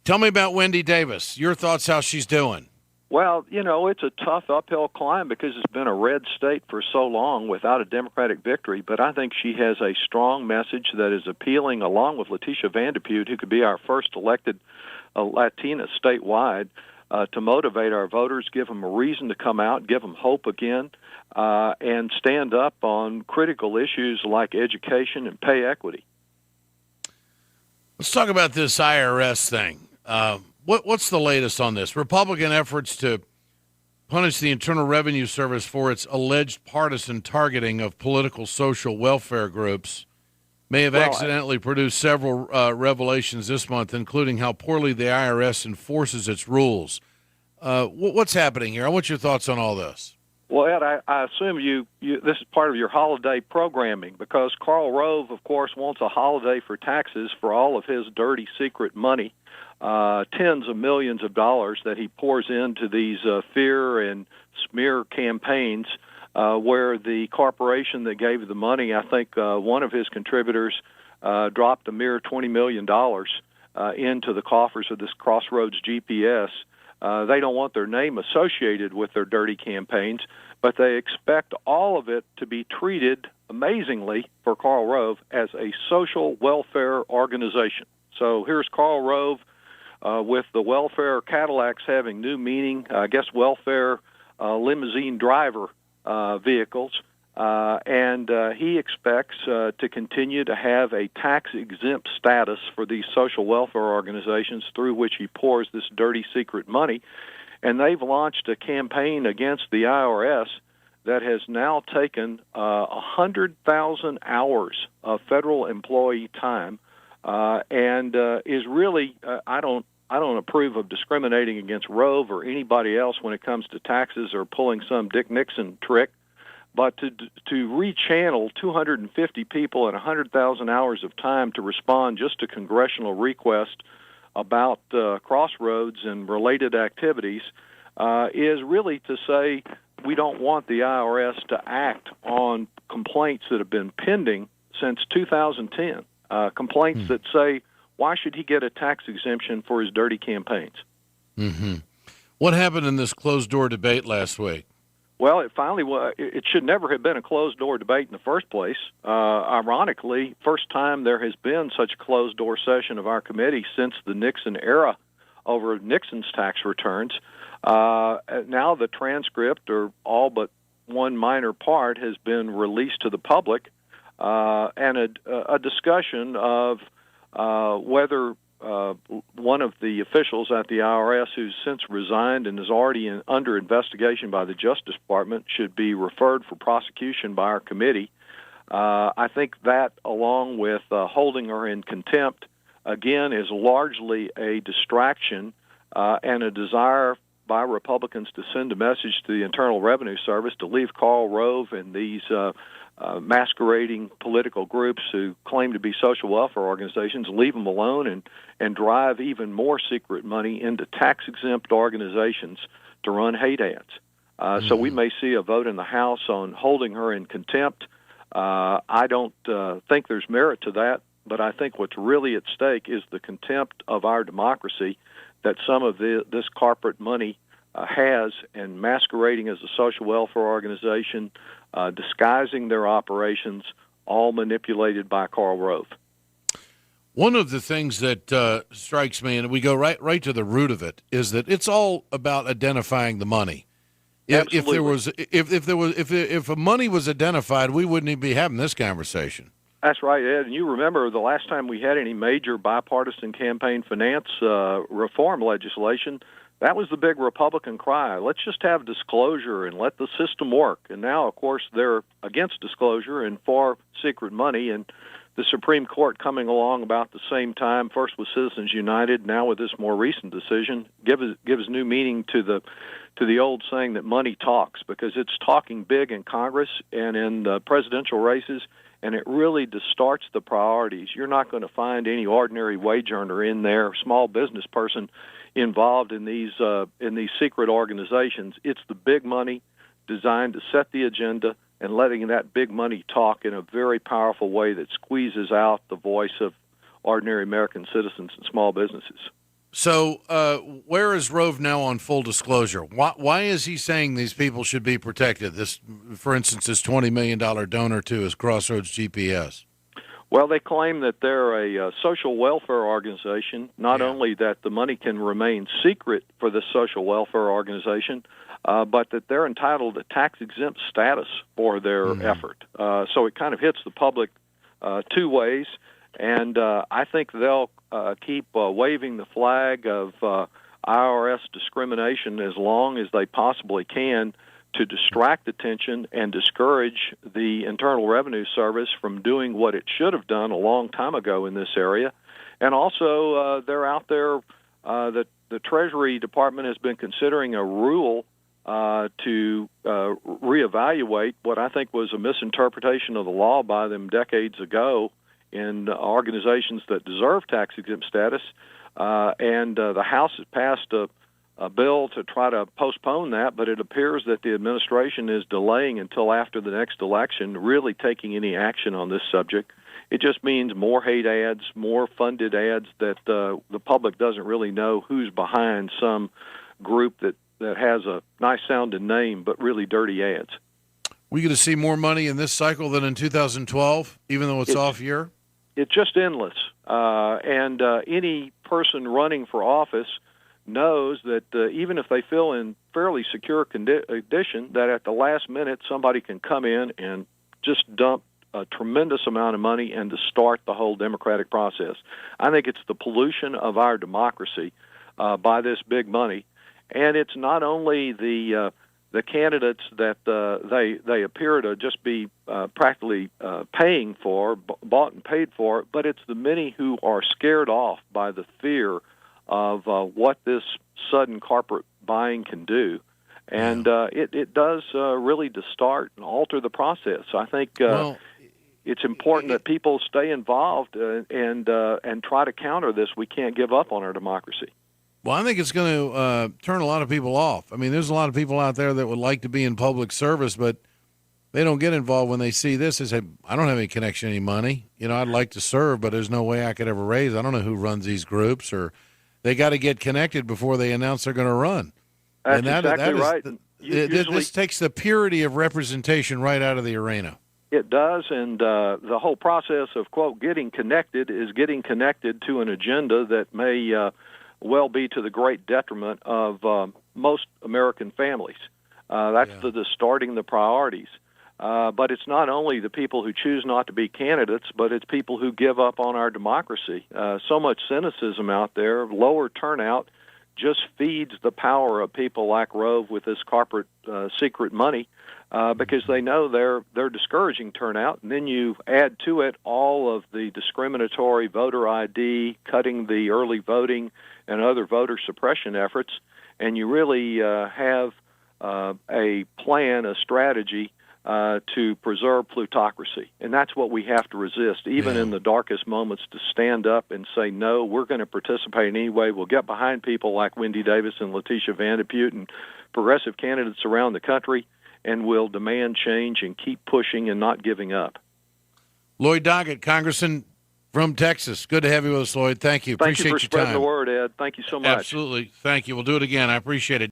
Tell me about Wendy Davis. Your thoughts, how she's doing? Well, it's a tough uphill climb because it's been a red state for so long without a Democratic victory, but I think she has a strong message that is appealing, along with Letitia Vandepute, who could be our first elected Latina statewide, to motivate our voters, give them a reason to come out, give them hope again, and stand up on critical issues like education and pay equity. Let's talk about this IRS thing. What's the latest on this? Republican efforts to punish the Internal Revenue Service for its alleged partisan targeting of political social welfare groups may have accidentally produced several revelations this month, including how poorly the IRS enforces its rules. What's happening here? I want your thoughts on all this. Well, Ed, I assume this is part of your holiday programming, because Karl Rove, of course, wants a holiday for taxes for all of his dirty secret money, tens of millions of dollars that he pours into these fear and smear campaigns, where the corporation that gave the money, I think one of his contributors dropped a mere $20 million into the coffers of this Crossroads GPS. They don't want their name associated with their dirty campaigns, but they expect all of it to be treated, amazingly, for Karl Rove, as a social welfare organization. So here's Karl Rove with the welfare Cadillacs having new meaning, I guess welfare limousine driver vehicles, and he expects to continue to have a tax-exempt status for these social welfare organizations through which he pours this dirty secret money. And they've launched a campaign against the IRS that has now taken 100,000 hours of federal employee time, and is really, I don't approve of discriminating against Rove or anybody else when it comes to taxes or pulling some Dick Nixon trick, but to rechannel 250 people and 100,000 hours of time to respond just to congressional requests about Crossroads and related activities is really to say we don't want the IRS to act on complaints that have been pending since 2010, complaints that say, why should he get a tax exemption for his dirty campaigns? Mm-hmm. What happened in this closed-door debate last week? Well, it should never have been a closed-door debate in the first place. Ironically, first time there has been such a closed-door session of our committee since the Nixon era over Nixon's tax returns. Now the transcript, or all but one minor part, has been released to the public, and a discussion of whether one of the officials at the IRS, who's since resigned and is already under investigation by the Justice Department, should be referred for prosecution by our committee. I think that, along with holding her in contempt, again, is largely a distraction and a desire by Republicans to send a message to the Internal Revenue Service to leave Karl Rove and these masquerading political groups who claim to be social welfare organizations, leave them alone and drive even more secret money into tax-exempt organizations to run hate ads. So we may see a vote in the House on holding her in contempt. I don't think there's merit to that, but I think what's really at stake is the contempt of our democracy that some of this corporate money has, and masquerading as a social welfare organization, disguising their operations, all manipulated by Karl Rove. One of the things that strikes me, and we go right to the root of it, is that it's all about identifying the money. If money was identified, we wouldn't even be having this conversation. That's right, Ed. And you remember the last time we had any major bipartisan campaign finance reform legislation, that was the big Republican cry. Let's just have disclosure and let the system work. And now, of course, they're against disclosure and for secret money. And the Supreme Court coming along about the same time, first with Citizens United, now with this more recent decision, gives new meaning to the old saying that money talks, because it's talking big in Congress and in the presidential races, and it really distorts the priorities. You're not going to find any ordinary wage earner in there, small business person involved in these secret organizations. It's the big money designed to set the agenda and letting that big money talk in a very powerful way that squeezes out the voice of ordinary American citizens and small businesses. So, where is Rove now on full disclosure? Why is he saying these people should be protected? This, for instance, this $20 million donor to his Crossroads GPS. Well, they claim that they're a social welfare organization, not only that the money can remain secret for this social welfare organization, but that they're entitled to tax-exempt status for their effort. So it kind of hits the public two ways, and I think they'll keep waving the flag of IRS discrimination as long as they possibly can to distract attention and discourage the Internal Revenue Service from doing what it should have done a long time ago in this area. And also, they're out there, the Treasury Department has been considering a rule to reevaluate what I think was a misinterpretation of the law by them decades ago in organizations that deserve tax-exempt status. And the House has passed a bill to try to postpone that, but it appears that the administration is delaying until after the next election, really taking any action on this subject. It just means more hate ads, more funded ads that the public doesn't really know who's behind some group that has a nice-sounding name but really dirty ads. We going to see more money in this cycle than in 2012, even though it's off year? It's just endless. And any person running for office knows that even if they feel in fairly secure condition, that at the last minute somebody can come in and just dump a tremendous amount of money and to start the whole democratic process. I think it's the pollution of our democracy by this big money. And it's not only the candidates that they appear to just be practically paying for, bought and paid for, but it's the many who are scared off by the fear of what this sudden corporate buying can do. And it does really distort and alter the process. I think it's important that people stay involved and try to counter this. We can't give up on our democracy. Well, I think it's going to turn a lot of people off. I mean, there's a lot of people out there that would like to be in public service, but they don't get involved when they see this. They say, I don't have any connection, any money. You know, I'd like to serve, but there's no way I could ever raise. I don't know who runs these groups, or they got to get connected before they announce they're going to run. That's and that, exactly that is, right. This takes the purity of representation right out of the arena. It does, and the whole process of, quote, getting connected is getting connected to an agenda that may well be to the great detriment of most American families. That's the distorting the priorities. But it's not only the people who choose not to be candidates, but it's people who give up on our democracy. So much cynicism out there, lower turnout, just feeds the power of people like Rove with this corporate secret money because they know they're discouraging turnout. And then you add to it all of the discriminatory voter ID, cutting the early voting, and other voter suppression efforts, and you really have a plan, a strategy to preserve plutocracy. And that's what we have to resist, even in the darkest moments, to stand up and say, no, we're going to participate in any way. We'll get behind people like Wendy Davis and Letitia Van de Putte and progressive candidates around the country, and we'll demand change and keep pushing and not giving up. Lloyd Doggett, Congressman from Texas. Good to have you with us, Lloyd. Thank you. Thank Appreciate you for your spreading time. the word, Ed. Thank you so much. Absolutely. Thank you. We'll do it again. I appreciate it.